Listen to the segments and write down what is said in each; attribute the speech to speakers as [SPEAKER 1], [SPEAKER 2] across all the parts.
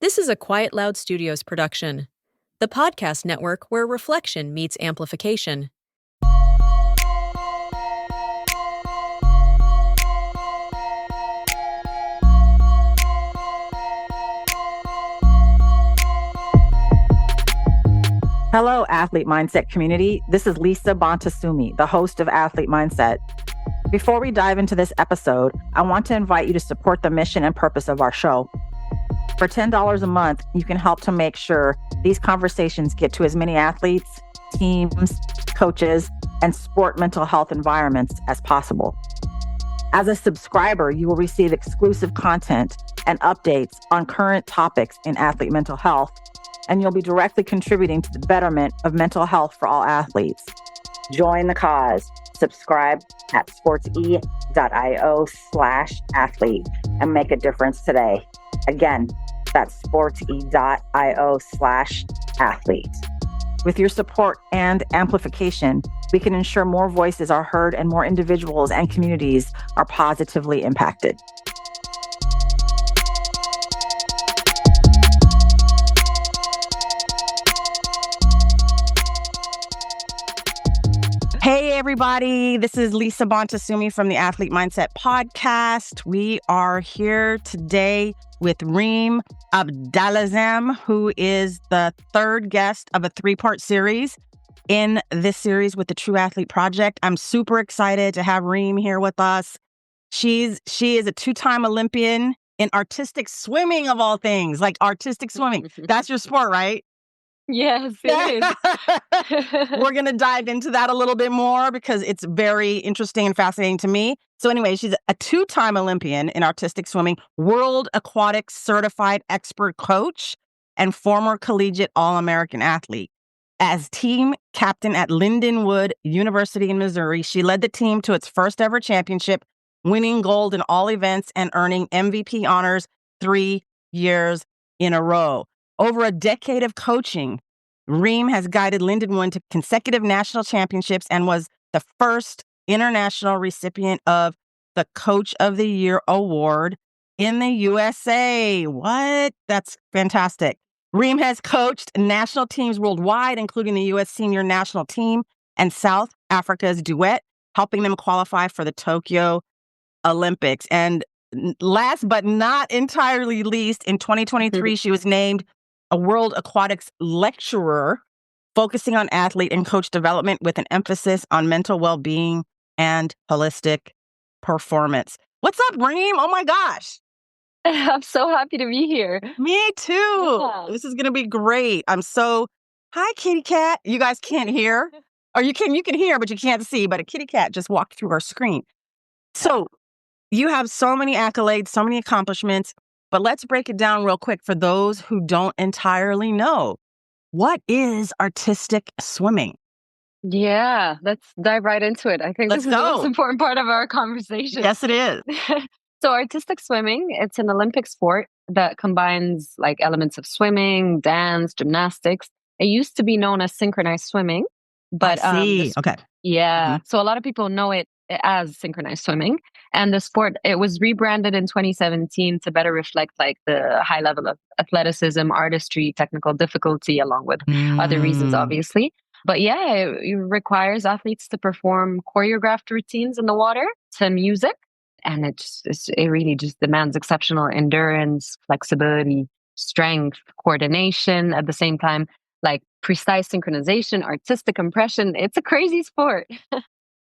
[SPEAKER 1] This is a Quiet Loud Studios production, the podcast network where reflection meets amplification.
[SPEAKER 2] Hello, Athlete Mindset community. This is Lisa Bonta Sumii, the host of Athlete Mindset. Before we dive into this episode, I want to invite you to support the mission and purpose of our show. For $10 a month, you can help to make sure these conversations get to as many athletes, teams, coaches, and sport mental health environments as possible. As a subscriber, you will receive exclusive content and updates on current topics in athlete mental health, and you'll be directly contributing to the betterment of mental health for all athletes. Join the cause. Subscribe at sportse.io/athlete and make a difference today. Again, that's sportse.io/athlete. With your support and amplification, we can ensure more voices are heard and more individuals and communities are positively impacted. Hey, everybody. This is Lisa Bonta Sumii from the Athlete Mindset podcast. We are here today with Reem Abdalazem, who is the third guest of a three-part series in this series with the True Athlete Project. I'm super excited to have Reem here with us. She is a two-time Olympian in artistic swimming, of all things, like artistic swimming. That's your sport, right?
[SPEAKER 3] Yes, it is.
[SPEAKER 2] We're going to dive into that a little bit more because it's very interesting and fascinating to me. So anyway, she's a two-time Olympian in artistic swimming, World Aquatics-certified expert coach, and former collegiate All-American athlete. As team captain at Lindenwood University in Missouri, she led the team to its first ever championship, winning gold in all events and earning MVP honors 3 years in a row. Over a decade of coaching, Reem has guided Lindenwood to consecutive national championships and was the first international recipient of the Coach of the Year award in the USA. What? That's fantastic. Reem has coached national teams worldwide, including the U.S. senior national team and South Africa's duet, helping them qualify for the Tokyo Olympics. And last but not entirely least, in 2023, she was named a World Aquatics lecturer, focusing on athlete and coach development with an emphasis on mental well-being and holistic performance. What's up, Reem? Oh my gosh.
[SPEAKER 3] I'm so happy to be here.
[SPEAKER 2] Me too.
[SPEAKER 3] Yeah.
[SPEAKER 2] This is going to be great. Hi, kitty cat. You guys can't hear, or you can hear, but you can't see, but a kitty cat just walked through our screen. So you have so many accolades, so many accomplishments. But let's break it down real quick for those who don't entirely know. What is artistic swimming?
[SPEAKER 3] Yeah, let's dive right into it. I think
[SPEAKER 2] Let's
[SPEAKER 3] this is the
[SPEAKER 2] go.
[SPEAKER 3] most important part of our conversation.
[SPEAKER 2] Yes, it is.
[SPEAKER 3] So artistic swimming, it's an Olympic sport that combines like elements of swimming, dance, gymnastics. It used to be known as synchronized swimming, but
[SPEAKER 2] I see. Okay.
[SPEAKER 3] Yeah. Mm-hmm. So a lot of people know it as synchronized swimming, and the sport, it was rebranded in 2017 to better reflect like the high level of athleticism, artistry, technical difficulty, along with other reasons, obviously. But yeah, it requires athletes to perform choreographed routines in the water to music, and it really just demands exceptional endurance, flexibility, strength, coordination at the same time, like precise synchronization, artistic compression. It's a crazy sport.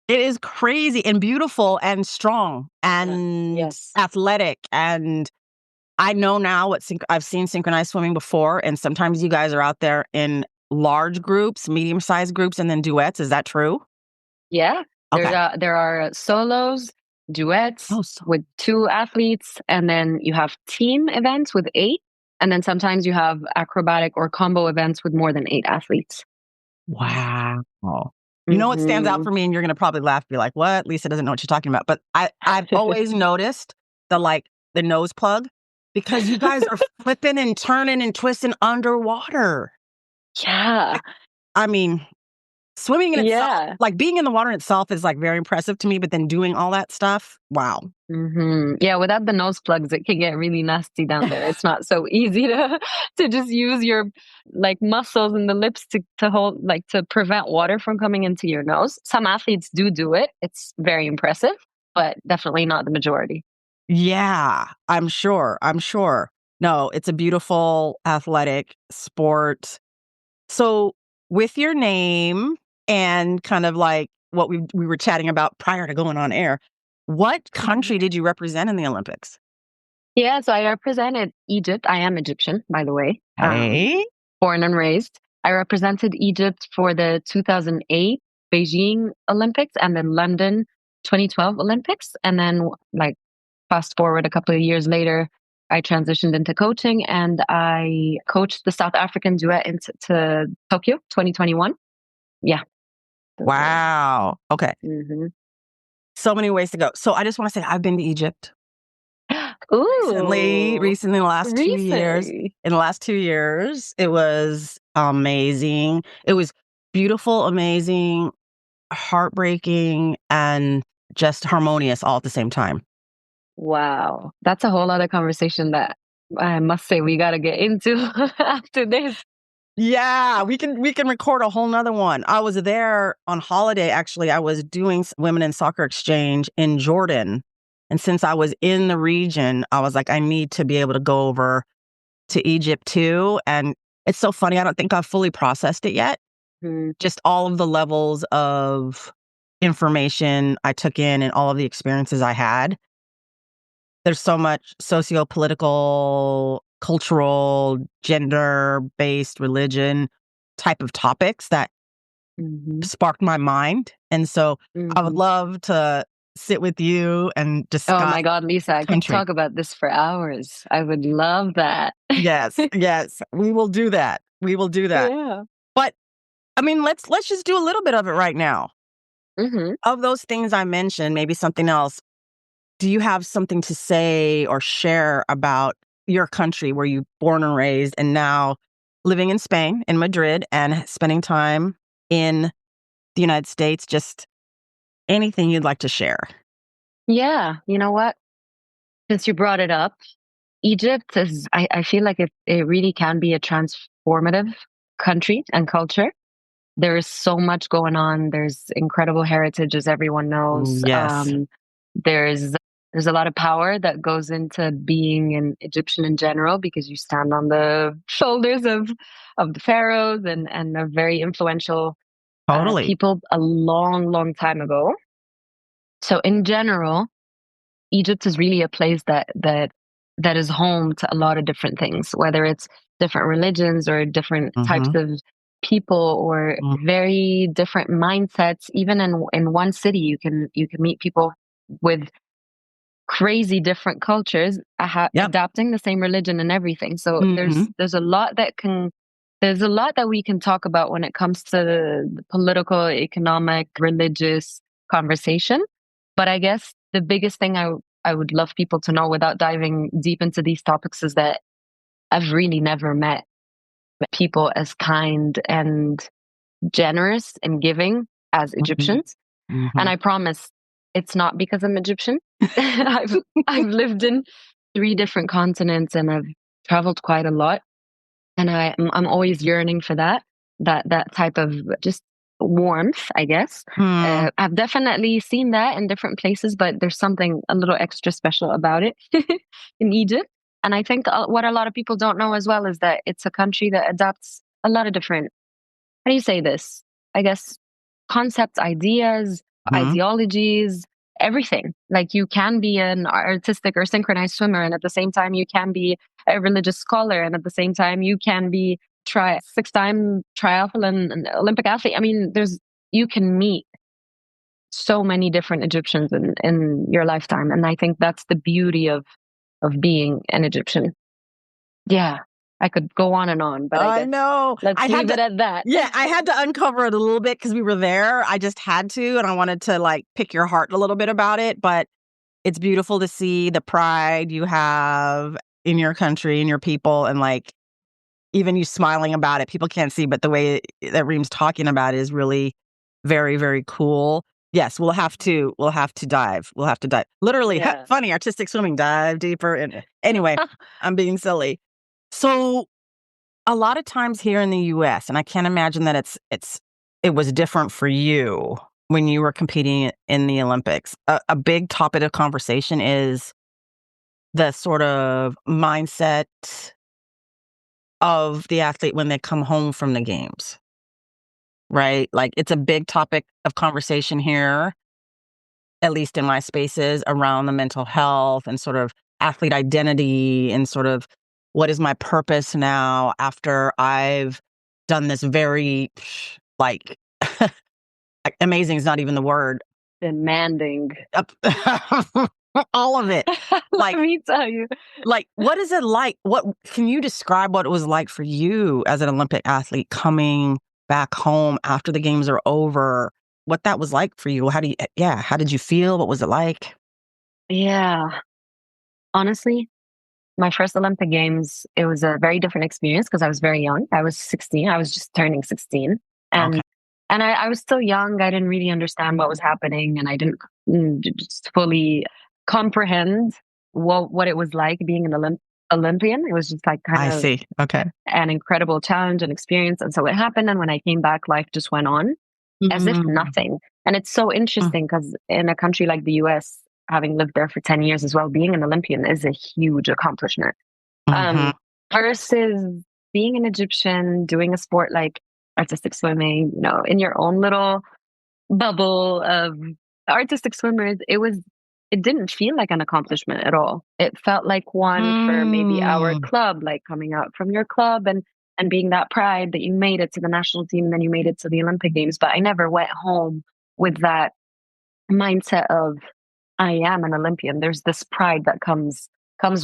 [SPEAKER 2] It is crazy and beautiful and strong and athletic. And I know now I've seen synchronized swimming before. And sometimes you guys are out there in large groups, medium-sized groups, and then duets. Is that true?
[SPEAKER 3] Yeah.
[SPEAKER 2] Okay.
[SPEAKER 3] There are solos, duets with 2 athletes. And then you have team events with 8. And then sometimes you have acrobatic or combo events with more than 8 athletes.
[SPEAKER 2] Wow. You know what stands out for me, and you're going to probably laugh, be like, what? Lisa doesn't know what you're talking about. But I've always noticed the nose plug, because you guys are flipping and turning and twisting underwater.
[SPEAKER 3] Yeah.
[SPEAKER 2] I mean, Swimming in itself,
[SPEAKER 3] Yeah.
[SPEAKER 2] like being in the water in itself is like very impressive to me, but then doing all that stuff, wow.
[SPEAKER 3] Yeah, without the nose plugs, it can get really nasty down there. It's not so easy to just use your like muscles and the lips to hold, like to prevent water from coming into your nose. Some athletes do it. It's very impressive, but definitely not the majority.
[SPEAKER 2] Yeah, I'm sure. I'm sure. No, it's a beautiful athletic sport. So, with your name and kind of like what we were chatting about prior to going on air, what country did you represent in the Olympics?
[SPEAKER 3] Yeah, so I represented Egypt. I am Egyptian, by the way.
[SPEAKER 2] Hey,
[SPEAKER 3] Born and raised. I represented Egypt for the 2008 Beijing Olympics and the London 2012 Olympics. And then, like, fast forward a couple of years later, I transitioned into coaching and I coached the South African duet into to Tokyo 2021. Yeah.
[SPEAKER 2] wow. Okay,
[SPEAKER 3] Mm-hmm.
[SPEAKER 2] so many ways to go. So I just want to say I've been to Egypt
[SPEAKER 3] Ooh,
[SPEAKER 2] recently in the last 2 years.
[SPEAKER 3] recently.
[SPEAKER 2] In the last 2 years, it was amazing. It was beautiful, amazing, heartbreaking, and just harmonious all at the same time.
[SPEAKER 3] Wow. That's a whole other conversation that I must say we got to get into after this.
[SPEAKER 2] Yeah, we can record a whole nother one. I was there on holiday, actually. I was doing women in soccer exchange in Jordan. And since I was in the region, I was like, I need to be able to go over to Egypt too. And it's so funny. I don't think I've fully processed it yet.
[SPEAKER 3] Mm,
[SPEAKER 2] Just all of the levels of information I took in and all of the experiences I had. There's so much socio-political, cultural, gender-based, religion type of topics that
[SPEAKER 3] mhm,
[SPEAKER 2] sparked my mind. And so I would
[SPEAKER 3] mhm.
[SPEAKER 2] love to sit with you and
[SPEAKER 3] Oh
[SPEAKER 2] discuss
[SPEAKER 3] my God, Lisa, I could
[SPEAKER 2] country.
[SPEAKER 3] talk about this for hours. I would love that.
[SPEAKER 2] Yes, yes, we will do that. We will do that.
[SPEAKER 3] Yeah.
[SPEAKER 2] But I mean, let's just do a little bit of it right now.
[SPEAKER 3] Hmm.
[SPEAKER 2] Of those things I mentioned, maybe something else. Do you have something to say or share about your country where you born and raised and now living in Spain, in Madrid, and spending time in the United States? Just anything you'd like to share.
[SPEAKER 3] Yeah. You know what? Since you brought it up, Egypt is, I feel like it really can be a transformative country and culture. There is so much going on. There's incredible heritage, as everyone knows.
[SPEAKER 2] Yes,
[SPEAKER 3] There's there's a lot of power that goes into being an Egyptian in general because you stand on the shoulders of the pharaohs and a very influential
[SPEAKER 2] totally.
[SPEAKER 3] people a long, long time ago. So in general, Egypt is really a place that is home to a lot of different things, whether it's different religions or different types
[SPEAKER 2] Mm-hmm.
[SPEAKER 3] of people or very different mindsets. Even in one city, you can meet people with crazy different cultures
[SPEAKER 2] Yep.
[SPEAKER 3] adapting the same religion and everything. So
[SPEAKER 2] Mm-hmm.
[SPEAKER 3] there's a lot that we can talk about when it comes to the political, economic, religious conversation. But I guess the biggest thing I would love people to know without diving deep into these topics is that I've really never met people as kind and generous and giving as
[SPEAKER 2] Mm-hmm.
[SPEAKER 3] Egyptians.
[SPEAKER 2] Mm-hmm.
[SPEAKER 3] And I promise it's not because I'm Egyptian. I've lived in 3 different continents and I've traveled quite a lot. And I'm always yearning for that type of just warmth, I guess.
[SPEAKER 2] Hmm.
[SPEAKER 3] I've definitely seen that in different places, but there's something a little extra special about it in Egypt. And I think what a lot of people don't know as well is that it's a country that adopts a lot of different, how do you say this? I guess concepts, ideas,
[SPEAKER 2] Hmm.
[SPEAKER 3] ideologies, everything. Like you can be an artistic or synchronized swimmer, and at the same time, you can be a religious scholar, and at the same time, you can be 6-time triathlon and Olympic athlete. I mean, you can meet so many different Egyptians in your lifetime, and I think that's the beauty of being an Egyptian. Yeah, I could go on, but I
[SPEAKER 2] I
[SPEAKER 3] guess
[SPEAKER 2] know.
[SPEAKER 3] let's
[SPEAKER 2] I had
[SPEAKER 3] leave
[SPEAKER 2] to,
[SPEAKER 3] it at that.
[SPEAKER 2] yeah, I had to uncover it a little bit because we were there. I just had to, and I wanted to like pick your heart a little bit about it. But it's beautiful to see the pride you have in your country and your people, and like even you smiling about it. People can't see, but the way that Reem's talking about it is really Very, very cool. Yes, we'll have to dive. We'll have to dive. Literally,
[SPEAKER 3] Yeah.
[SPEAKER 2] funny, artistic swimming, dive deeper. And anyway, I'm being silly. So a lot of times here in the US, and I can't imagine that it was different for you when you were competing in the Olympics. A big topic of conversation is the sort of mindset of the athlete when they come home from the games, right? Like it's a big topic of conversation here, at least in my spaces, around the mental health and sort of athlete identity and sort of what is my purpose now after I've done this very, like, amazing is not even the word.
[SPEAKER 3] Demanding.
[SPEAKER 2] All of it. Like,
[SPEAKER 3] Let me tell you.
[SPEAKER 2] Like, what is it like? What can you describe what it was like for you as an Olympic athlete coming back home after the games are over? What that was like for you? How did you feel? What was it like?
[SPEAKER 3] Yeah. Honestly, my first Olympic Games, it was a very different experience because I was very young. I was 16. I was just turning 16. And
[SPEAKER 2] Okay.
[SPEAKER 3] and I was still young. I didn't really understand what was happening, and I didn't just fully comprehend what it was like being an Olympian. It was just like
[SPEAKER 2] I
[SPEAKER 3] kind of
[SPEAKER 2] see. Okay.
[SPEAKER 3] an incredible challenge and experience. And so it happened. And when I came back, life just went on as if
[SPEAKER 2] Mm.
[SPEAKER 3] nothing. And it's so interesting because in a country like the US, having lived there for 10 years as well, being an Olympian is a huge accomplishment.
[SPEAKER 2] Mhm.
[SPEAKER 3] Versus being an Egyptian, doing a sport like artistic swimming, in your own little bubble of artistic swimmers, it didn't feel like an accomplishment at all. It felt like one for maybe our
[SPEAKER 2] Mm.
[SPEAKER 3] club, like coming out from your club and being that pride that you made it to the national team and then you made it to the Olympic Games. But I never went home with that mindset of I am an Olympian. There's this pride that comes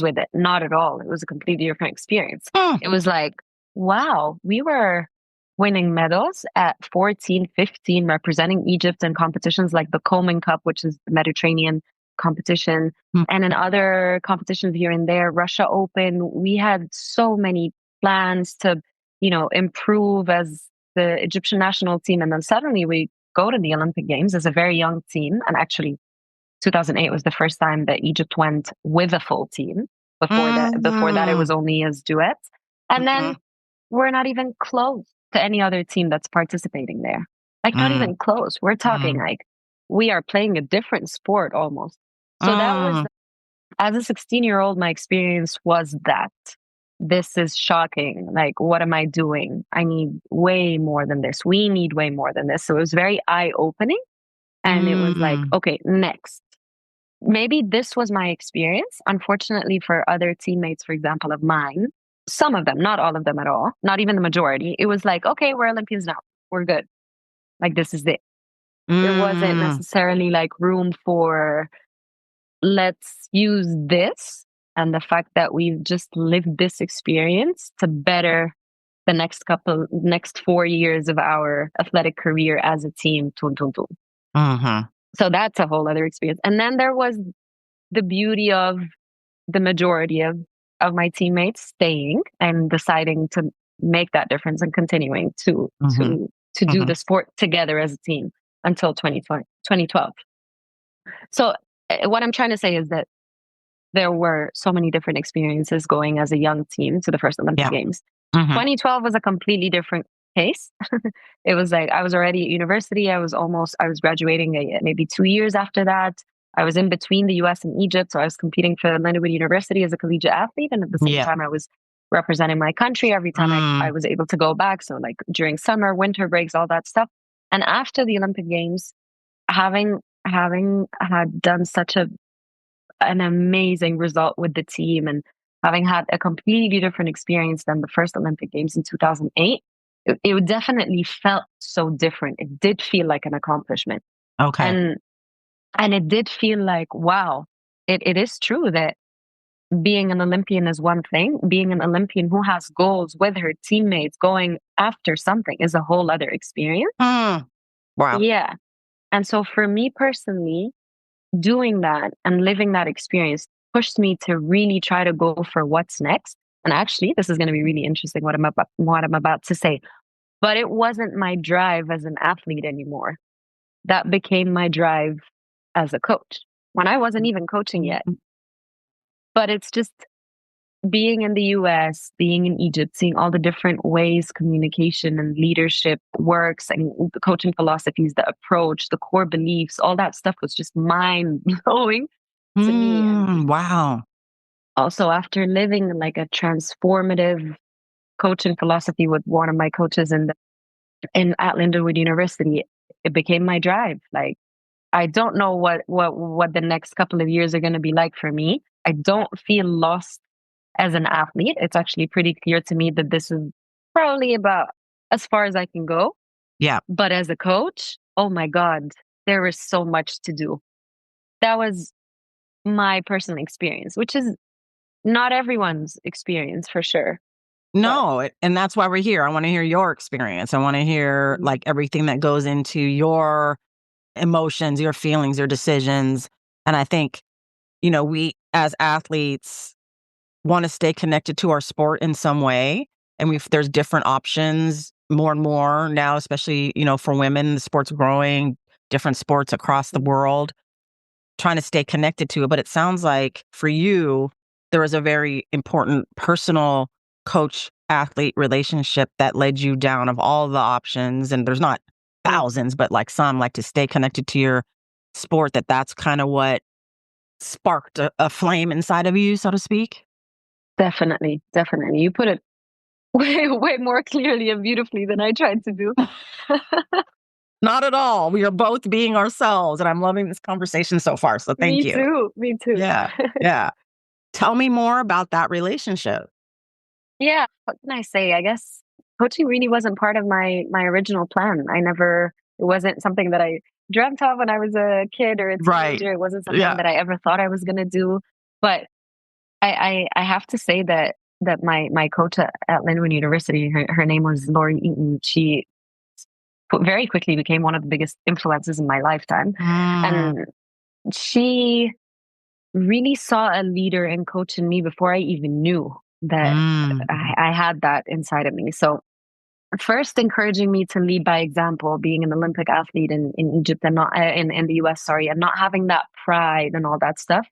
[SPEAKER 3] with it. Not at all. It was a completely different experience.
[SPEAKER 2] Mm.
[SPEAKER 3] It was like, wow, we were winning medals at 14, 15, representing Egypt in competitions like the Coleman Cup, which is the Mediterranean competition,
[SPEAKER 2] Mm.
[SPEAKER 3] and in other competitions here and there, Russia Open. We had so many plans to, improve as the Egyptian national team. And then suddenly we go to the Olympic Games as a very young team. And actually, 2008 was the first time that Egypt went with a full team. Before that, it was only as duets. And then we're not even close to any other team that's participating there. Like, not even close. We're talking like we are playing a different sport almost. So that was, as a 16-year-old, my experience was that this is shocking. Like, what am I doing? I need way more than this. We need way more than this. So it was very eye-opening. And it was like, okay, next. Maybe this was my experience. Unfortunately, for other teammates, for example, of mine, some of them, not all of them at all, not even the majority, it was like, okay, we're Olympians now. We're good. Like, this is it. There wasn't necessarily like room for let's use this and the fact that we've just lived this experience to better the next 4 years of our athletic career as a team. So that's a whole other experience. And then there was the beauty of the majority of my teammates staying and deciding to make that difference and continuing to do the sport together as a team until 2012. So what I'm trying to say is that there were so many different experiences going as a young team to the first Olympic Games. 2012 was a completely different case. It was like I was already at university. I was graduating maybe 2 years after that. I was in between the US and Egypt. So I was competing for Lindenwood University as a collegiate athlete. And at the same time, I was representing my country every time I was able to go back. So like during summer, winter breaks, all that stuff. And after the Olympic Games, having had done such an amazing result with the team and having had a completely different experience than the first Olympic Games in 2008, it definitely felt so different. It did feel like an accomplishment.
[SPEAKER 2] Okay.
[SPEAKER 3] And it did feel like, wow, it is true that being an Olympian is one thing. Being an Olympian who has goals with her teammates going after something is a whole other experience.
[SPEAKER 2] Wow.
[SPEAKER 3] Yeah. And so for me personally, doing that and living that experience pushed me to really try to go for what's next. And actually, this is going to be really interesting what I'm about to say. But it wasn't my drive as an athlete anymore. that became my drive as a coach when I wasn't even coaching yet. But it's just being in the US, being in Egypt, seeing all the different ways communication and leadership works and the coaching philosophies, the approach, the core beliefs, all that stuff was just mind blowing to me. And
[SPEAKER 2] Wow.
[SPEAKER 3] also after living like a transformative coaching philosophy with one of my coaches at Lindenwood University, it became my drive. Like, I don't know what the next couple of years are going to be like for me. I don't feel lost as an athlete. It's actually pretty clear to me that this is probably about as far as I can go.
[SPEAKER 2] Yeah.
[SPEAKER 3] But as a coach, oh my God, there is so much to do. That was my personal experience, which is not everyone's experience for sure.
[SPEAKER 2] No, and that's why we're here. I want to hear your experience. I want to hear like everything that goes into your emotions, your feelings, your decisions. And I think, we as athletes want to stay connected to our sport in some way. And there's different options more and more now, especially, for women, the sport's growing, different sports across the world, trying to stay connected to it. But it sounds like for you, there was a very important personal coach-athlete relationship that led you down of all the options. And there's not thousands, but like some, like to stay connected to your sport, that's kind of what sparked a flame inside of you, so to speak.
[SPEAKER 3] Definitely. You put it way more clearly and beautifully than I tried to do.
[SPEAKER 2] Not at all. We are both being ourselves, and I'm loving this conversation so far. So thank you.
[SPEAKER 3] Me too.
[SPEAKER 2] Yeah. Yeah. Tell me more about that relationship.
[SPEAKER 3] Yeah. What can I say? I guess coaching really wasn't part of my original plan. It wasn't something that I dreamt of when I was a kid or a teenager.
[SPEAKER 2] Right.
[SPEAKER 3] It wasn't something that I ever thought I was going to do. But I have to say that my coach at Lindenwood University, her name was Lori Eaton. She very quickly became one of the biggest influences in my lifetime. And she really saw a leader and coach in me before I even knew that I had that inside of me. So first encouraging me to lead by example, being an Olympic athlete in Egypt and not in the US, sorry, and not having that pride and all that stuff.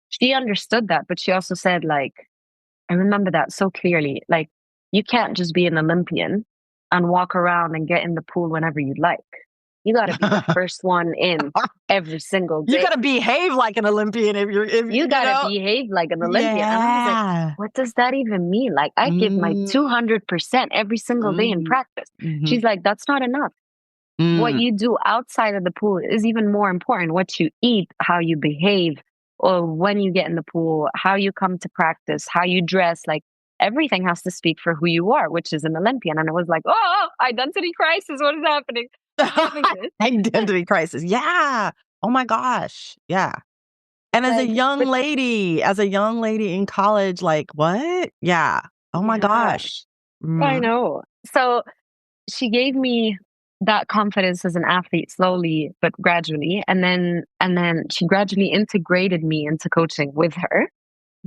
[SPEAKER 3] She understood that, but she also said, like, I remember that so clearly, like, you can't just be an Olympian and walk around and get in the pool whenever you like. You got to be the first one in every single day.
[SPEAKER 2] You got to behave like an Olympian
[SPEAKER 3] you got to behave like an Olympian.
[SPEAKER 2] Yeah.
[SPEAKER 3] And I was like, what does that even mean? Like, I give my 200% every single day in practice. She's like, that's not enough. What you do outside of the pool is even more important. What you eat, how you behave, or when you get in the pool, how you come to practice, how you dress, like everything has to speak for who you are, which is an Olympian. And I was like, oh, identity crisis. What is happening?
[SPEAKER 2] Identity crisis. Yeah. Oh my gosh. Yeah. And as a young lady in college, like what? Yeah. Oh my gosh.
[SPEAKER 3] I know. So she gave me that confidence as an athlete slowly but gradually, and then she gradually integrated me into coaching with her.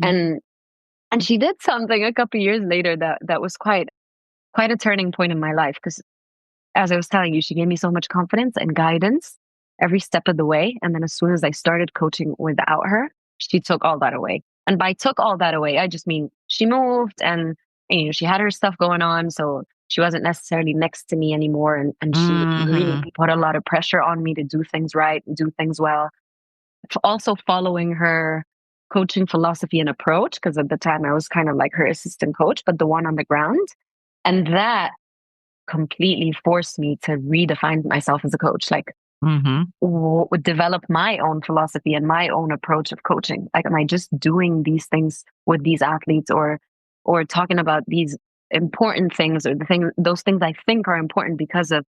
[SPEAKER 3] And she did something a couple of years later that was quite a turning point in my life, because as I was telling you, she gave me so much confidence and guidance every step of the way. And then as soon as I started coaching without her, she took all that away. And by took all that away, I just mean she moved and she had her stuff going on, so she wasn't necessarily next to me anymore. And she really put a lot of pressure on me to do things right, do things well. Also following her coaching philosophy and approach, because at the time I was kind of like her assistant coach, but the one on the ground. And that completely forced me to redefine myself as a coach, like develop my own philosophy and my own approach of coaching. Like, am I just doing these things with these athletes or talking about these important things or those things I think are important because of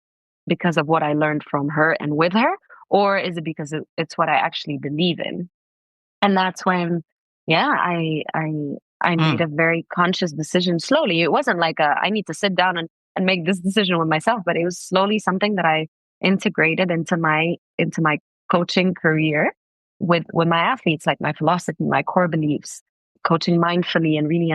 [SPEAKER 3] what I learned from her and with her, or is it because it's what I actually believe in? And that's when, I made a very conscious decision slowly. It wasn't like I need to sit down and make this decision with myself, but it was slowly something that I integrated into my coaching career with my athletes, like my philosophy, my core beliefs, coaching mindfully and really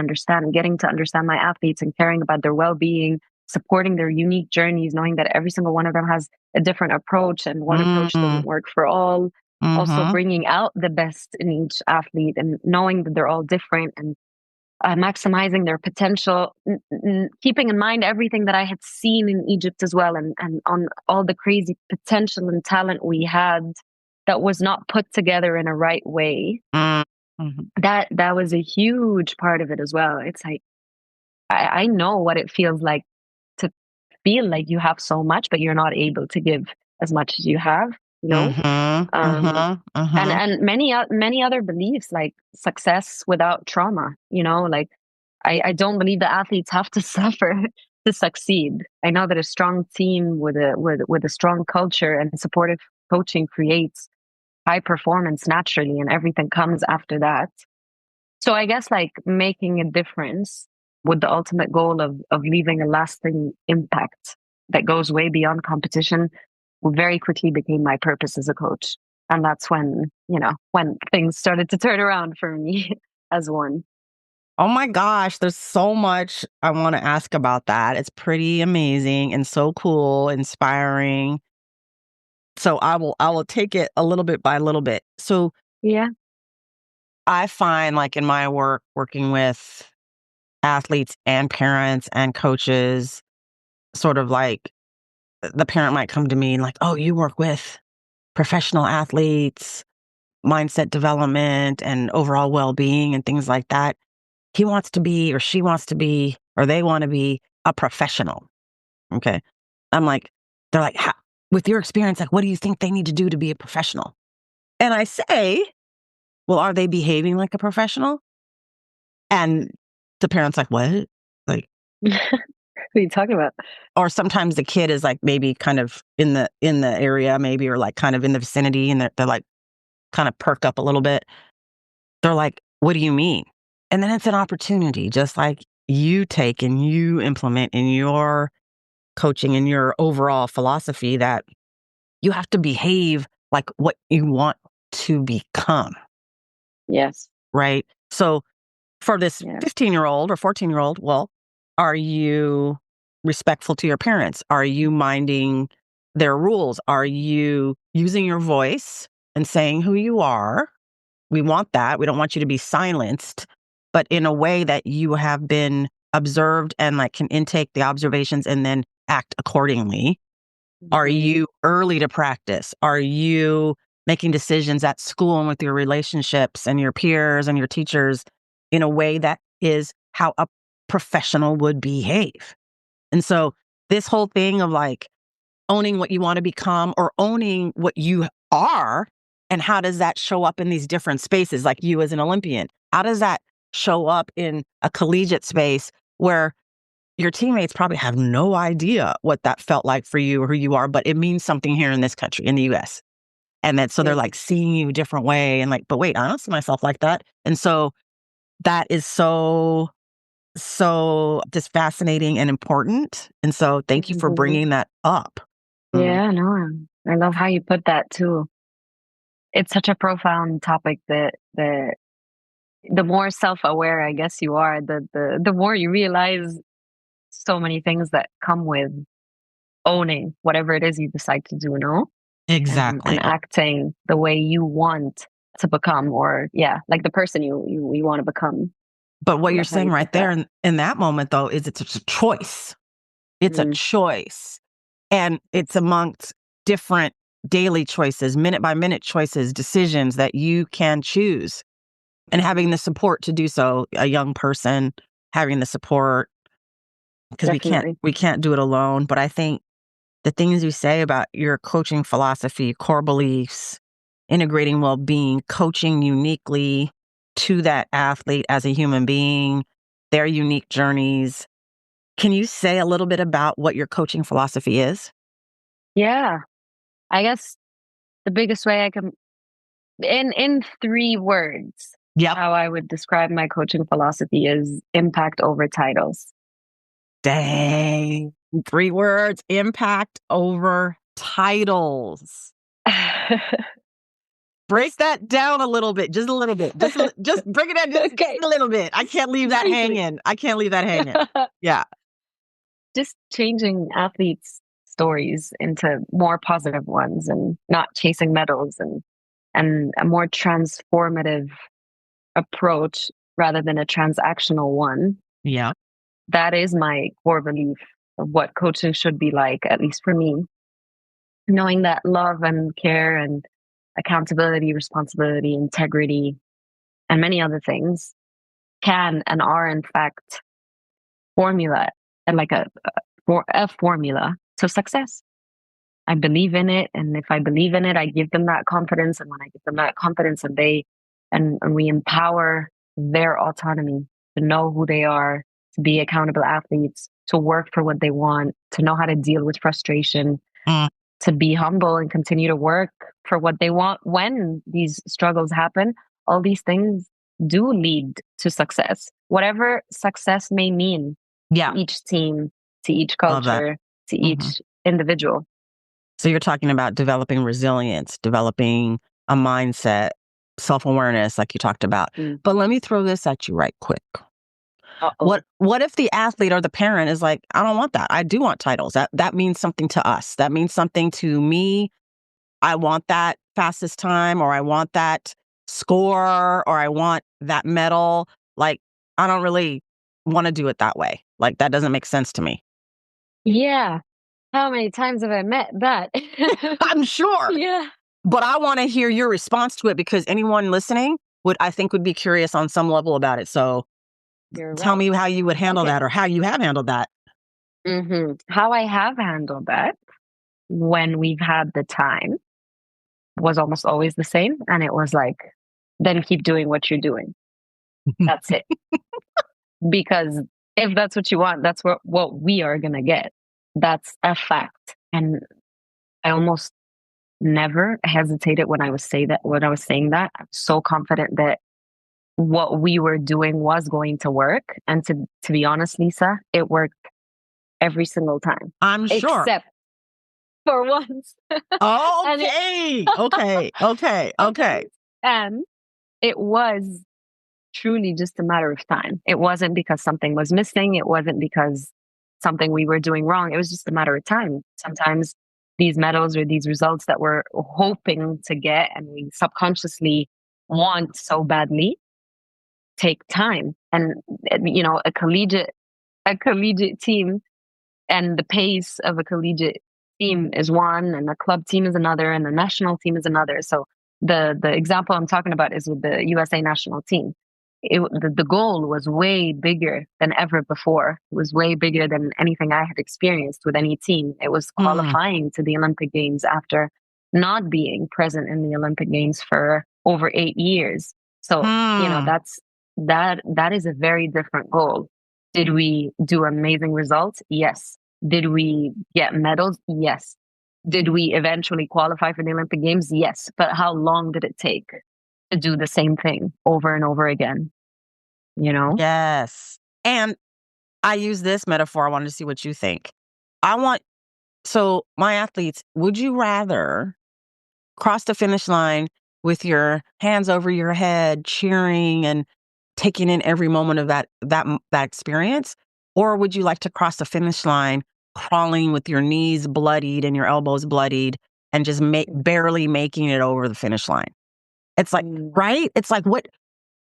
[SPEAKER 3] getting to understand my athletes and caring about their well-being, supporting their unique journeys, knowing that every single one of them has a different approach and one approach doesn't work for all. Also bringing out the best in each athlete and knowing that they're all different and maximizing their potential, keeping in mind everything that I had seen in Egypt as well, and on all the crazy potential and talent we had that was not put together in a right way. That was a huge part of it as well. It's like, I know what it feels like to feel like you have so much, but you're not able to give as much as you have, you know? And many other beliefs, like success without trauma, you know, like I don't believe that athletes have to suffer to succeed. I know that a strong team with a strong culture and supportive coaching creates high performance naturally, and everything comes after that. So I guess like making a difference with the ultimate goal of leaving a lasting impact that goes way beyond competition very quickly became my purpose as a coach. And that's when, you know, when things started to turn around for me as one.
[SPEAKER 2] Oh my gosh, there's so much I want to ask about that. It's pretty amazing and so cool, inspiring. So I will take it a little bit by little bit. So
[SPEAKER 3] yeah,
[SPEAKER 2] I find like in my work, working with athletes and parents and coaches, sort of like the parent might come to me and like, oh, you work with professional athletes, mindset development and overall well-being and things like that. He wants to be, or she wants to be, or they want to be a professional. Okay. I'm like, they're like, with your experience, like, what do you think they need to do to be a professional? And I say, well, are they behaving like a professional? And the parent's like, what? Like,
[SPEAKER 3] what are you talking about?
[SPEAKER 2] Or sometimes the kid is like maybe kind of in the area, maybe, or like kind of in the vicinity, and they're like kind of perk up a little bit. They're like, what do you mean? And then it's an opportunity, just like you take and you implement in your coaching and your overall philosophy, that you have to behave like what you want to become.
[SPEAKER 3] Yes.
[SPEAKER 2] Right? So for this 15-year-old or 14-year-old, well, are you respectful to your parents? Are you minding their rules? Are you using your voice and saying who you are? We want that. We don't want you to be silenced, but in a way that you have been observed and like can intake the observations and then act accordingly. Are you early to practice? Are you making decisions at school and with your relationships and your peers and your teachers in a way that is how a professional would behave? And so this whole thing of like owning what you want to become or owning what you are, and how does that show up in these different spaces, like you as an Olympian? How does that show up in a collegiate space where your teammates probably have no idea what that felt like for you or who you are, but it means something here in this country, in the US. And that, so they're like seeing you a different way and like, but wait, I don't see myself like that. And so that is so just fascinating and important. And so thank you for bringing that up.
[SPEAKER 3] Yeah, no, I love how you put that too. It's such a profound topic that the more self-aware I guess you are, the more you realize so many things that come with owning whatever it is you decide to do, no?
[SPEAKER 2] Exactly.
[SPEAKER 3] And acting the way you want to become, or like the person you want to become.
[SPEAKER 2] But what you're saying right there in that moment, though, is it's a choice. It's a choice. And it's amongst different daily choices, minute by minute choices, decisions that you can choose. And having the support to do so, a young person having the support, because we can't do it alone. But I think the things you say about your coaching philosophy, core beliefs, integrating well-being, coaching uniquely to that athlete as a human being, their unique journeys. Can you say a little bit about what your coaching philosophy is?
[SPEAKER 3] Yeah. I guess the biggest way I can, in 3 words, how I would describe my coaching philosophy is impact over titles.
[SPEAKER 2] Dang. 3 words, impact over titles. Break that down a little bit, just a little bit. Just bring it down just a little bit. I can't leave that hanging. Yeah.
[SPEAKER 3] just changing athletes' stories into more positive ones and not chasing medals and a more transformative approach rather than a transactional one.
[SPEAKER 2] Yeah.
[SPEAKER 3] That is my core belief of what coaching should be like, at least for me. Knowing that love and care and accountability, responsibility, integrity, and many other things can and are in fact formula and like a formula to success. I believe in it, and if I believe in it, I give them that confidence. And when I give them that confidence, and we empower their autonomy to know who they are, to be accountable athletes, to work for what they want, to know how to deal with frustration, to be humble and continue to work for what they want when these struggles happen. All these things do lead to success, whatever success may mean to each team, to each culture, to each individual.
[SPEAKER 2] So you're talking about developing resilience, developing a mindset, self-awareness, like you talked about. But let me throw this at you right quick. What if the athlete or the parent is like, I don't want that. I do want titles. That means something to us. That means something to me. I want that fastest time, or I want that score, or I want that medal. Like, I don't really want to do it that way. Like, that doesn't make sense to me.
[SPEAKER 3] Yeah. How many times have I met that?
[SPEAKER 2] I'm sure.
[SPEAKER 3] Yeah.
[SPEAKER 2] But I want to hear your response to it, because anyone listening would be curious on some level about it. So tell me how you would handle that, or how you have handled that.
[SPEAKER 3] How I have handled that when we've had the time was almost always the same. And it was like, then keep doing what you're doing. That's it. Because if that's what you want, that's what we are going to get. That's a fact. And I almost never hesitated when I was saying that. I'm so confident that what we were doing was going to work. And to be honest, Lisa, it worked every single time.
[SPEAKER 2] I'm sure.
[SPEAKER 3] Except for once.
[SPEAKER 2] Okay. Okay.
[SPEAKER 3] And it was truly just a matter of time. It wasn't because something was missing. It wasn't because something we were doing wrong. It was just a matter of time. Sometimes these medals or these results that we're hoping to get and we subconsciously want so badly take time. And, you know, a collegiate team and the pace of a collegiate team is one, and a club team is another, and the national team is another. So the example I'm talking about is with the USA national team. The goal was way bigger than ever before. It was way bigger than anything I had experienced with any team. It was qualifying to the Olympic Games after not being present in the Olympic Games for over 8 years. So, you know, that is a very different goal. Did we do amazing results? Yes. Did we get medals? Yes. Did we eventually qualify for the Olympic Games? Yes. But how long did it take to do the same thing over and over again? You know?
[SPEAKER 2] Yes. And I use this metaphor. I wanted to see what you think. So my athletes, would you rather cross the finish line with your hands over your head, cheering and taking in every moment of that experience? Or would you like to cross the finish line crawling with your knees bloodied and your elbows bloodied and just barely making it over the finish line? It's like, right? It's like,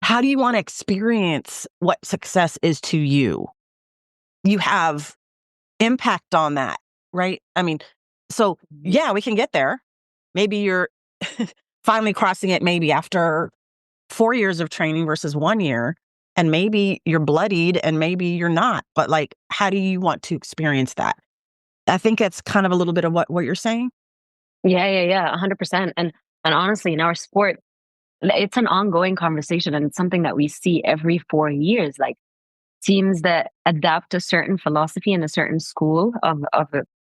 [SPEAKER 2] how do you want to experience what success is to you? You have impact on that, right? I mean, so yeah, we can get there. Maybe you're finally crossing it maybe after 4 years of training versus 1 year, and maybe you're bloodied and maybe you're not. But like, how do you want to experience that? I think that's kind of a little bit of what you're saying.
[SPEAKER 3] Yeah, 100%. And honestly, in our sport, it's an ongoing conversation, and it's something that we see every 4 years. Like teams that adapt a certain philosophy in a certain school of a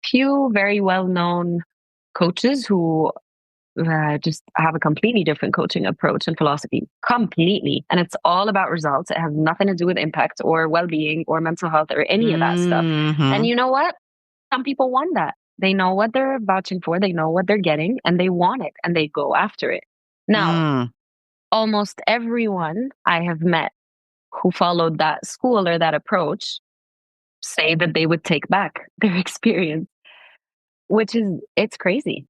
[SPEAKER 3] few very well-known coaches who just have a completely different coaching approach and philosophy. Completely. And it's all about results. It has nothing to do with impact or well-being or mental health or any of that stuff. And you know what? Some people want that. They know what they're vouching for. They know what they're getting, and they want it, and they go after it. Now, almost everyone I have met who followed that school or that approach say that they would take back their experience, it's crazy.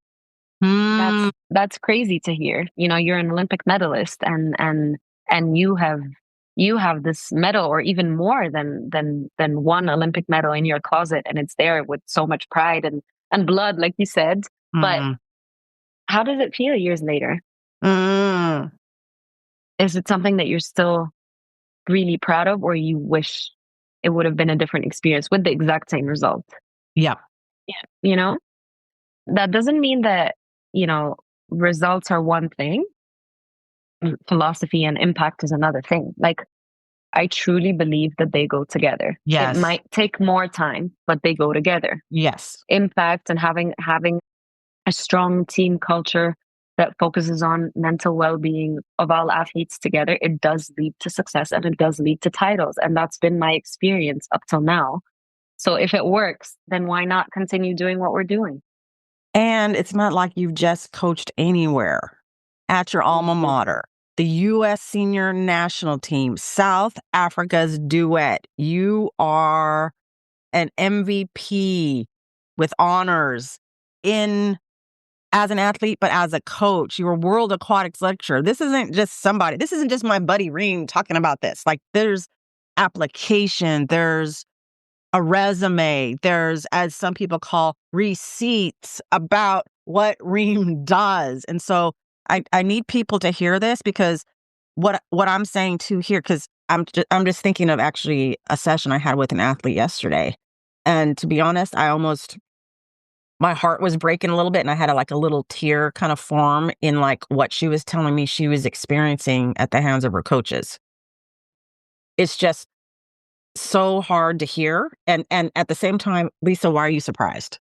[SPEAKER 3] That's crazy to hear. You're an Olympic medalist, and you have this medal, or even more than one Olympic medal in your closet, and it's there with so much pride and blood, like you said. But how does it feel years later? Is it something that you're still really proud of, or you wish it would have been a different experience with the exact same result?
[SPEAKER 2] Yeah.
[SPEAKER 3] That doesn't mean that, results are one thing, philosophy and impact is another thing. Like, I truly believe that they go together.
[SPEAKER 2] Yes.
[SPEAKER 3] It might take more time, but they go together.
[SPEAKER 2] Yes.
[SPEAKER 3] Impact and having a strong team culture that focuses on mental well-being of all athletes together, it does lead to success, and it does lead to titles. And that's been my experience up till now. So if it works, then why not continue doing what we're doing?
[SPEAKER 2] And it's not like you've just coached anywhere. At your alma mater, the U.S. senior national team, South Africa's duet. You are an MVP with honors as an athlete, but as a coach. You were World Aquatics lecturer. This isn't just my buddy Reem talking about this. Like, there's application, there's a resume, there's, as some people call, receipts about what Reem does. And so I need people to hear this, because what I'm saying too here, because I'm just thinking of actually a session I had with an athlete yesterday. And to be honest, my heart was breaking a little bit, and I had a little tear kind of form in like what she was telling me she was experiencing at the hands of her coaches. It's just so hard to hear. And at the same time, Lisa, why are you surprised?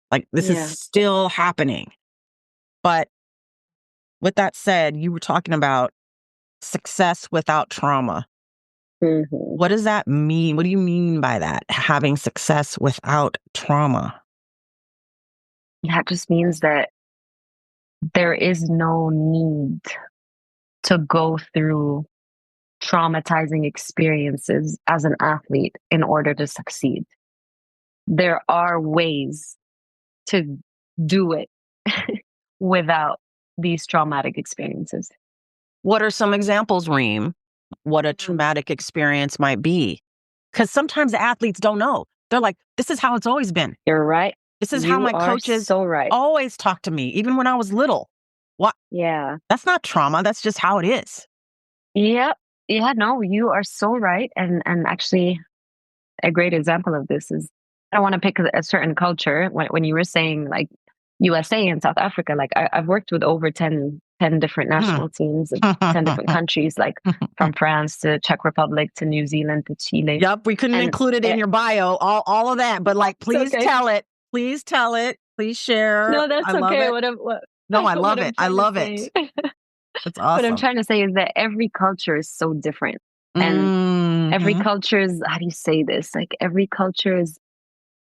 [SPEAKER 2] Like, this is still happening. But with that said, you were talking about success without trauma. What does that mean? What do you mean by that? Having success without trauma?
[SPEAKER 3] That just means that there is no need to go through traumatizing experiences as an athlete in order to succeed. There are ways to do it without these traumatic experiences.
[SPEAKER 2] What are some examples, Reem? What a traumatic experience might be? Because sometimes the athletes don't know. They're like, this is how it's always been.
[SPEAKER 3] You're right.
[SPEAKER 2] This is how my coaches always talk to me, even when I was little. What?
[SPEAKER 3] Yeah.
[SPEAKER 2] That's not trauma. That's just how it is.
[SPEAKER 3] Yep. Yeah, no, you are so right. And actually, a great example of this is, I want to pick a certain culture. When you were saying like USA and South Africa, like I've worked with over 10 different national teams of 10 different countries, like from France to Czech Republic to New Zealand to Chile.
[SPEAKER 2] Yep, we couldn't include it in your bio, all of that. But like, please tell it. Please tell it. Please share.
[SPEAKER 3] No, that's
[SPEAKER 2] I
[SPEAKER 3] okay.
[SPEAKER 2] No, I love it. I love it. That's awesome.
[SPEAKER 3] What I'm trying to say is that every culture is so different. And every culture's, how do you say this? Like, every culture's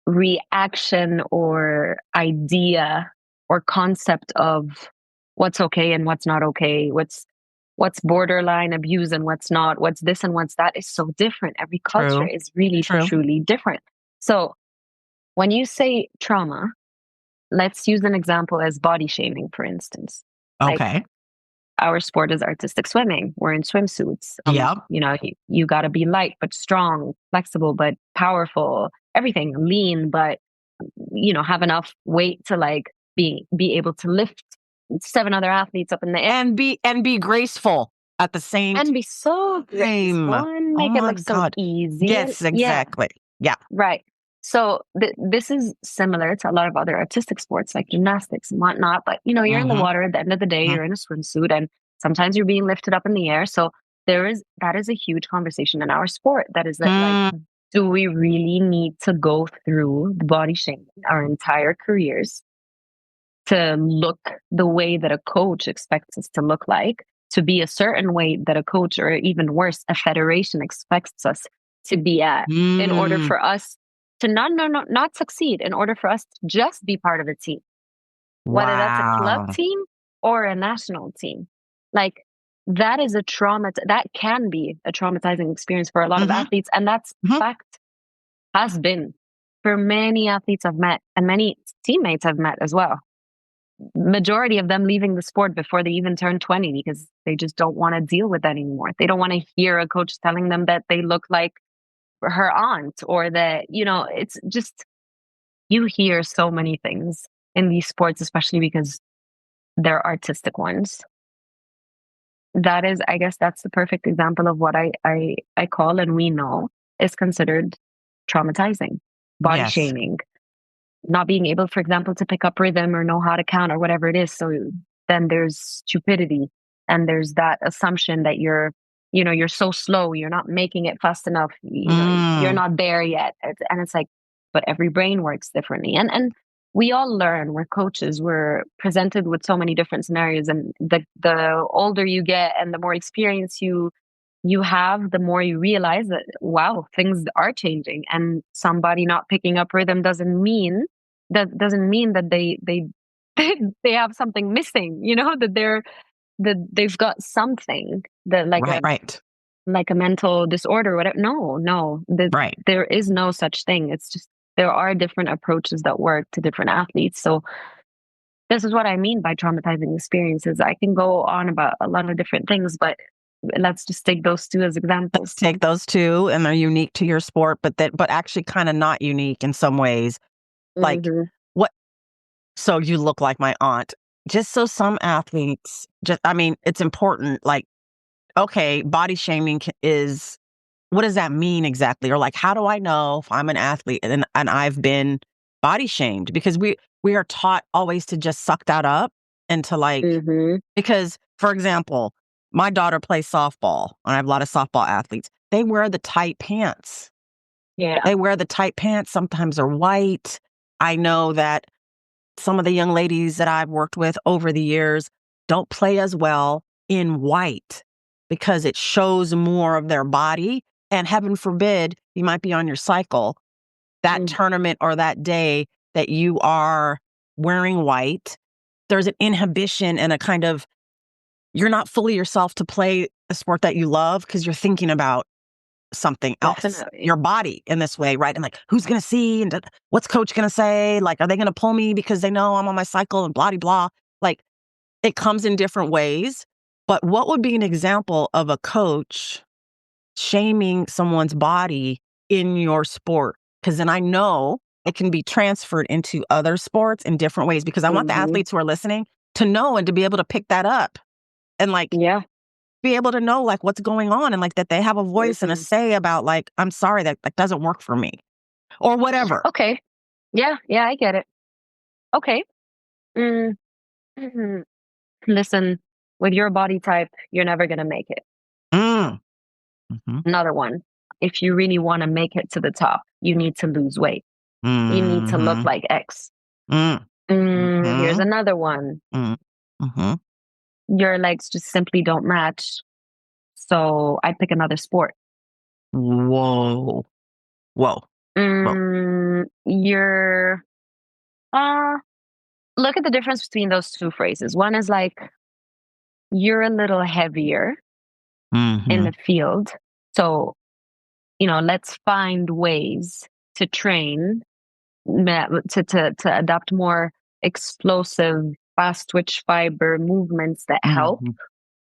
[SPEAKER 3] reaction or idea or concept of what's okay and what's not okay, what's borderline abuse and what's not, what's this and what's that, is so different. Every culture is really truly different. So when you say trauma, let's use an example as body shaming, for instance.
[SPEAKER 2] Okay.
[SPEAKER 3] Like, our sport is artistic swimming. We're in swimsuits. You got to be light but strong, flexible but powerful, everything, lean but have enough weight to like be able to lift 7 other athletes up in the air
[SPEAKER 2] and be graceful at the same time.
[SPEAKER 3] And be so graceful and make it look so easy.
[SPEAKER 2] Yes, exactly. Yeah.
[SPEAKER 3] Right. So this is similar to a lot of other artistic sports like gymnastics and whatnot. But, you're in the water at the end of the day, you're in a swimsuit, and sometimes you're being lifted up in the air. So that is a huge conversation in our sport. That is like, do we really need to go through the body shaming our entire careers to look the way that a coach expects us to look like, to be a certain way that a coach, or even worse, a federation expects us to be at, in order for us to not succeed, in order for us to just be part of a team, whether that's a club team or a national team. Like, that is that can be a traumatizing experience for a lot of athletes, and that's fact. has been for many athletes I've met and many teammates I've met as well. Majority of them leaving the sport before they even turn 20 because they just don't want to deal with that anymore. They don't want to hear a coach telling them that they look like her aunt, or that, it's just, you hear so many things in these sports, especially because they're artistic ones. That is, I guess that's the perfect example of what I call, and we know is considered traumatizing, body
[SPEAKER 2] Yes.
[SPEAKER 3] shaming, not being able, for example, to pick up rhythm or know how to count or whatever it is. So then there's stupidity, and there's that assumption that you're so slow, you're not making it fast enough, you're not there yet. And it's like, but every brain works differently. And we all learn, we're coaches, we're presented with so many different scenarios. And the older you get and the more experience you have, the more you realize that, wow, things are changing. And somebody not picking up rhythm doesn't mean that they they have something missing, that they've got something that
[SPEAKER 2] Right.
[SPEAKER 3] like a mental disorder or whatever. No,
[SPEAKER 2] Right.
[SPEAKER 3] there is no such thing. It's just, there are different approaches that work to different athletes. So this is what I mean by traumatizing experiences. I can go on about a lot of different things, but let's just take those two as examples.
[SPEAKER 2] Let's take those two, and they're unique to your sport, but actually kind of not unique in some ways. Like what? So you look like my aunt. Just so some athletes, it's important. Like, okay, body shaming is, what does that mean exactly? Or like, how do I know if I'm an athlete and I've been body shamed? Because we are taught always to just suck that up and to because, for example, my daughter plays softball, and I have a lot of softball athletes. They wear the tight pants.
[SPEAKER 3] Yeah.
[SPEAKER 2] They wear the tight pants. Sometimes they're white. I know that some of the young ladies that I've worked with over the years don't play as well in white because it shows more of their body. And heaven forbid, you might be on your cycle that tournament or that day that you are wearing white. There's an inhibition and a kind of, you're not fully yourself to play a sport that you love because you're thinking about something else,
[SPEAKER 3] Definitely.
[SPEAKER 2] your body in this way, right? And like, who's going to see? And what's coach going to say? Like, are they going to pull me because they know I'm on my cycle and blah, blah, blah. Like, it comes in different ways. But what would be an example of a coach shaming someone's body in your sport? Because then I know it can be transferred into other sports in different ways, because I want the athletes who are listening to know and to be able to pick that up and be able to know like what's going on, and like that they have a voice and a say about like, I'm sorry, that doesn't work for me or whatever.
[SPEAKER 3] Okay. Yeah, I get it. Okay. Listen, with your body type, you're never going to make it. Another one. If you really want to make it to the top, you need to lose weight. You need to look like X. Here's another one. Your legs just simply don't match. So I pick another sport.
[SPEAKER 2] Whoa.
[SPEAKER 3] You're, look at the difference between those two phrases. One is like, you're a little heavier in the field. So, let's find ways to train, to adopt more explosive, fast twitch fiber movements that help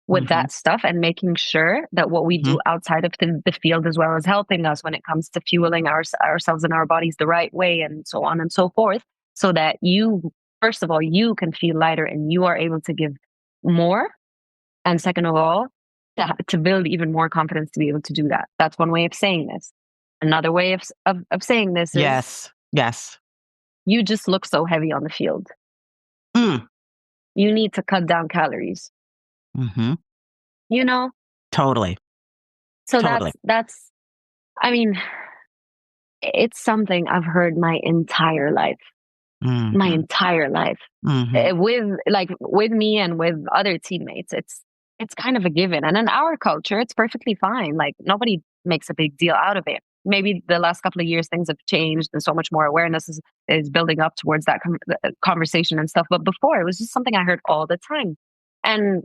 [SPEAKER 3] with that stuff, and making sure that what we do outside of the field as well is helping us when it comes to fueling ourselves and our bodies the right way, and so on and so forth, so that you, first of all, you can feel lighter and you are able to give more. And second of all, to build even more confidence to be able to do that. That's one way of saying this. Another way of saying this is,
[SPEAKER 2] yes,
[SPEAKER 3] you just look so heavy on the field. You need to cut down calories.
[SPEAKER 2] Totally.
[SPEAKER 3] So that's, I mean, it's something I've heard my entire life. My entire life. With me and with other teammates, it's kind of a given. And in our culture, it's perfectly fine. Like, nobody makes a big deal out of it. Maybe the last couple of years things have changed and so much more awareness is building up towards that conversation and stuff. But before, it was just something I heard all the time. And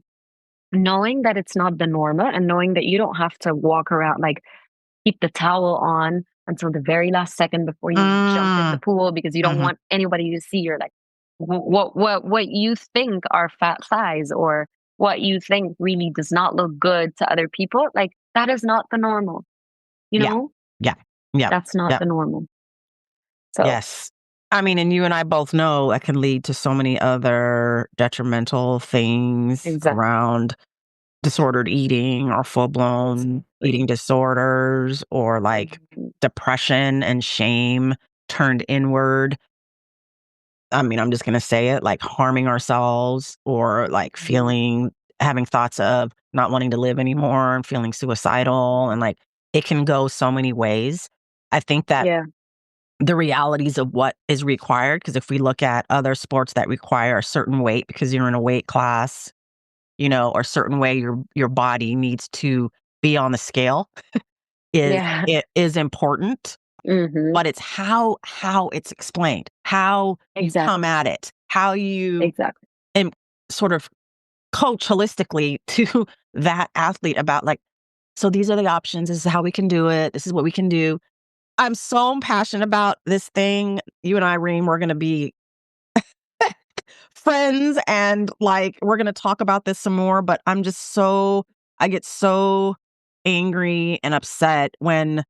[SPEAKER 3] knowing that it's not the norm, and knowing that you don't have to walk around like keep the towel on until the very last second before you jump in the pool because you don't want anybody to see your like what you think are fat thighs or what you think really does not look good to other people. Like that is not the normal, you know?
[SPEAKER 2] Yeah. Yeah.
[SPEAKER 3] That's not the normal. So
[SPEAKER 2] yes. I mean, and you and I both know that can lead to so many other detrimental things around disordered eating or full-blown eating disorders or like depression and shame turned inward. I mean, I'm just going to say it, like harming ourselves or like having thoughts of not wanting to live anymore and feeling suicidal. And like, it can go so many ways. I think that the realities of what is required, because if we look at other sports that require a certain weight because you're in a weight class, you know, or a certain way your body needs to be on the scale it is important. But it's how it's explained, how you come at it, how you and sort of coach holistically to that athlete about like, so these are the options. This is how we can do it. This is what we can do. I'm so passionate about this thing. You and I, Reem, we're going to be friends and like, we're going to talk about this some more, but I get so angry and upset when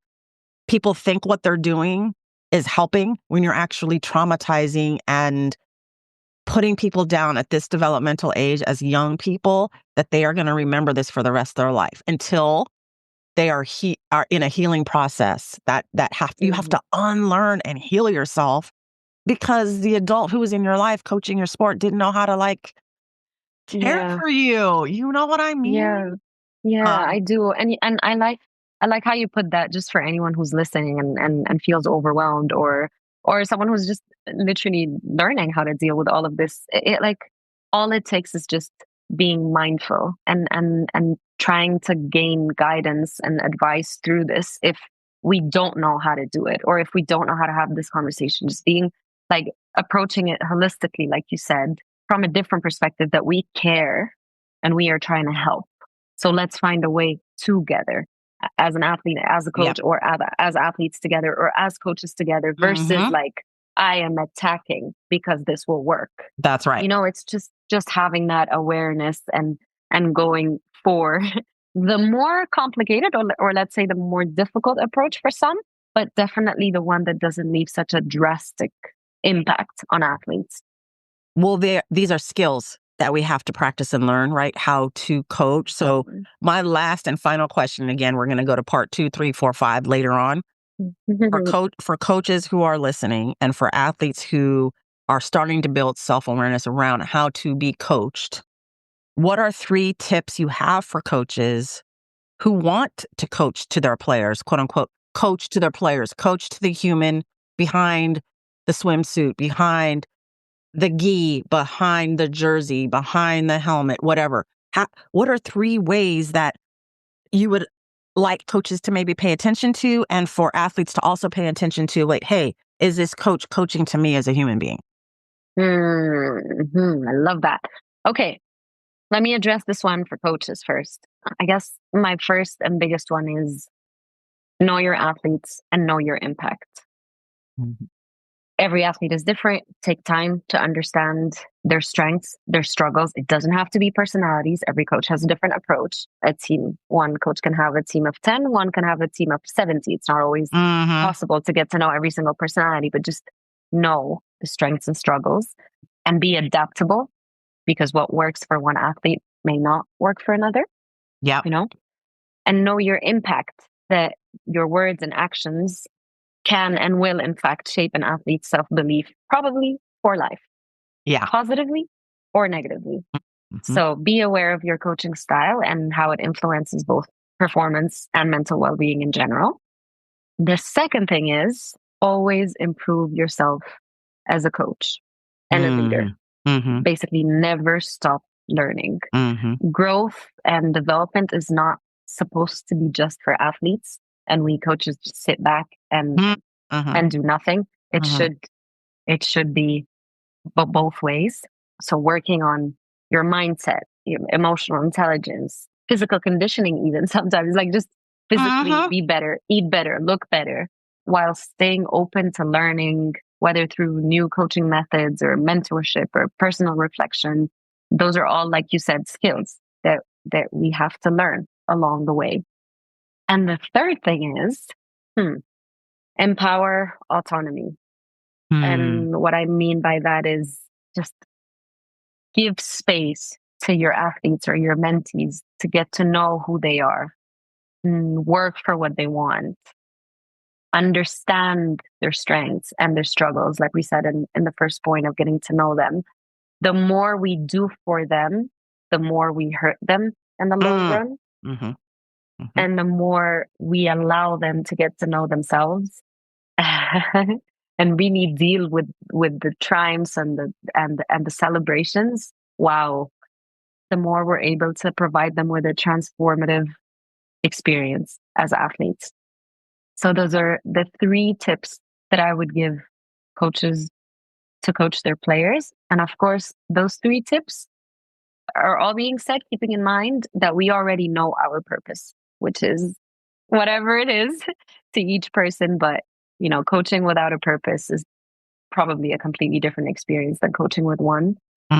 [SPEAKER 2] people think what they're doing is helping when you're actually traumatizing and putting people down at this developmental age as young people, that they are going to remember this for the rest of their life until they are in a healing process you have to unlearn and heal yourself because the adult who was in your life coaching your sport didn't know how to like care for you. You know what I mean?
[SPEAKER 3] I do. And I like how you put that, just for anyone who's listening and feels overwhelmed or someone who's just literally learning how to deal with all of this. It like all it takes is just being mindful and trying to gain guidance and advice through this if we don't know how to do it or if we don't know how to have this conversation. Just being like approaching it holistically, like you said, from a different perspective, that we care and we are trying to help. So let's find a way together as an athlete, as a coach, or as athletes together, or as coaches together, versus like, I am attacking because this will work.
[SPEAKER 2] That's right.
[SPEAKER 3] You know, it's just having that awareness and going for the more complicated or let's say the more difficult approach for some, but definitely the one that doesn't leave such a drastic impact on athletes.
[SPEAKER 2] Well, these are skills that we have to practice and learn, right? How to coach. So my last and final question, again, we're going to go to part 2, 3, 4, 5 later on. For coaches who are listening and for athletes who are starting to build self-awareness around how to be coached, what are 3 tips you have for coaches who want to coach to their players, quote unquote, coach to their players, coach to the human behind the swimsuit, behind the gi, behind the jersey, behind the helmet, whatever? What are 3 ways that you would like coaches to maybe pay attention to and for athletes to also pay attention to, like, hey, is this coach coaching to me as a human being?
[SPEAKER 3] I love that. Okay, let me address this one for coaches first. I guess my first and biggest one is know your athletes and know your impact. Every athlete is different. Take time to understand their strengths, their struggles. It doesn't have to be personalities. Every coach has a different approach. One coach can have a team of 10, one can have a team of 70. It's not always possible to get to know every single personality, but just know the strengths and struggles and be adaptable, because what works for one athlete may not work for another.
[SPEAKER 2] Yeah.
[SPEAKER 3] You know, and know your impact, that your words and actions can and will, in fact, shape an athlete's self-belief, probably for life.
[SPEAKER 2] Yeah.
[SPEAKER 3] Positively or negatively. So be aware of your coaching style and how it influences both performance and mental well-being in general. The second thing is always improve yourself as a coach and a leader. Basically, never stop learning. Growth and development is not supposed to be just for athletes, and we coaches just sit back and do nothing. It should be both ways. So working on your mindset, your emotional intelligence, physical conditioning, even sometimes, like just physically be better, eat better, look better, while staying open to learning, whether through new coaching methods or mentorship or personal reflection. Those are all, like you said, skills that we have to learn along the way. And the third thing is empower autonomy. And what I mean by that is just give space to your athletes or your mentees to get to know who they are, work for what they want, understand their strengths and their struggles, like we said in the first point of getting to know them. The more we do for them, the more we hurt them in the long run.
[SPEAKER 2] Mm-hmm. Mm-hmm.
[SPEAKER 3] And the more we allow them to get to know themselves and really deal with the triumphs and the celebrations. Wow. The more we're able to provide them with a transformative experience as athletes. So those are the 3 tips that I would give coaches to coach their players. And of course, those 3 tips are all being said, keeping in mind that we already know our purpose, which is whatever it is to each person. But, coaching without a purpose is probably a completely different experience than coaching with one.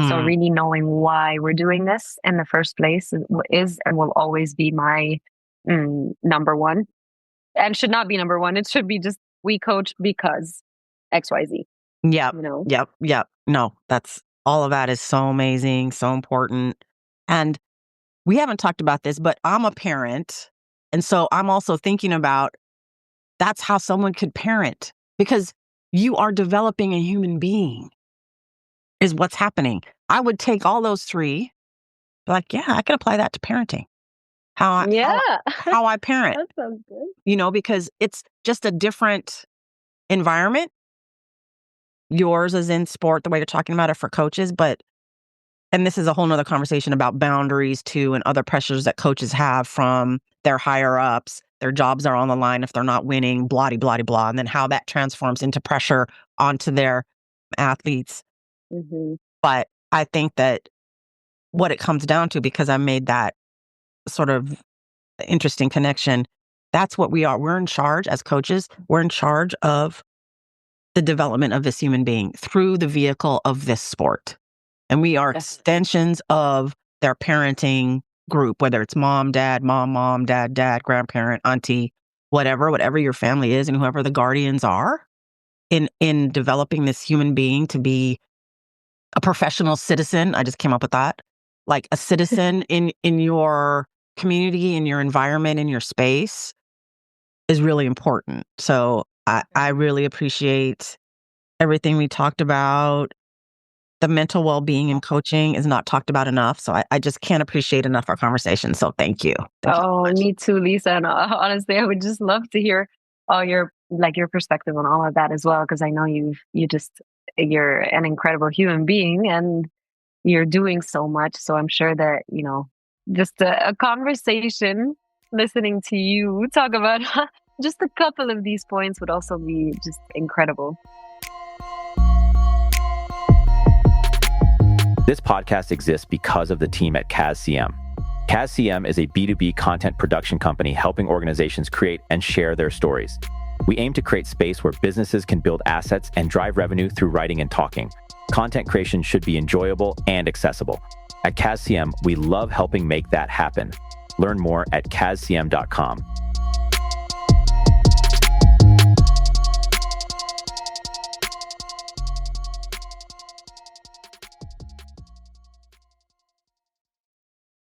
[SPEAKER 3] So really knowing why we're doing this in the first place is and will always be my number one, and should not be number one. It should be just, we coach because XYZ.
[SPEAKER 2] Yep. Yep. No, that's all of that is so amazing, so important. And we haven't talked about this, but I'm a parent. And so I'm also thinking about that's how someone could parent, because you are developing a human being is what's happening. I would take all those 3, like, yeah, I can apply that to parenting. How I parent.
[SPEAKER 3] That sounds good.
[SPEAKER 2] Because it's just a different environment. Yours is in sport, the way you're talking about it for coaches, and this is a whole nother conversation about boundaries too, and other pressures that coaches have from their higher ups. Their jobs are on the line if they're not winning, blah, blah, blah, and then how that transforms into pressure onto their athletes.
[SPEAKER 3] Mm-hmm.
[SPEAKER 2] But I think that what it comes down to, because I made that sort of interesting connection, that's what we are. We're in charge as coaches. We're in charge of the development of this human being through the vehicle of this sport. And we are extensions of their parenting group, whether it's mom, dad, dad, grandparent, auntie, whatever your family is, and whoever the guardians are in developing this human being to be a professional citizen. I just came up with that. Like a citizen in your community, in your environment, in your space is really important. So I really appreciate everything we talked about. The mental well-being in coaching is not talked about enough. So I just can't appreciate enough our conversation. So thank you.
[SPEAKER 3] Me too, Lisa. And honestly, I would just love to hear all your perspective on all of that as well, because I know you're an incredible human being and you're doing so much. So I'm sure that, just a conversation, listening to you talk about just a couple of these points would also be just incredible.
[SPEAKER 4] This podcast exists because of the team at CAS-CM. CAS-CM is a B2B content production company helping organizations create and share their stories. We aim to create space where businesses can build assets and drive revenue through writing and talking. Content creation should be enjoyable and accessible. At CAS-CM, we love helping make that happen. Learn more at cascm.com.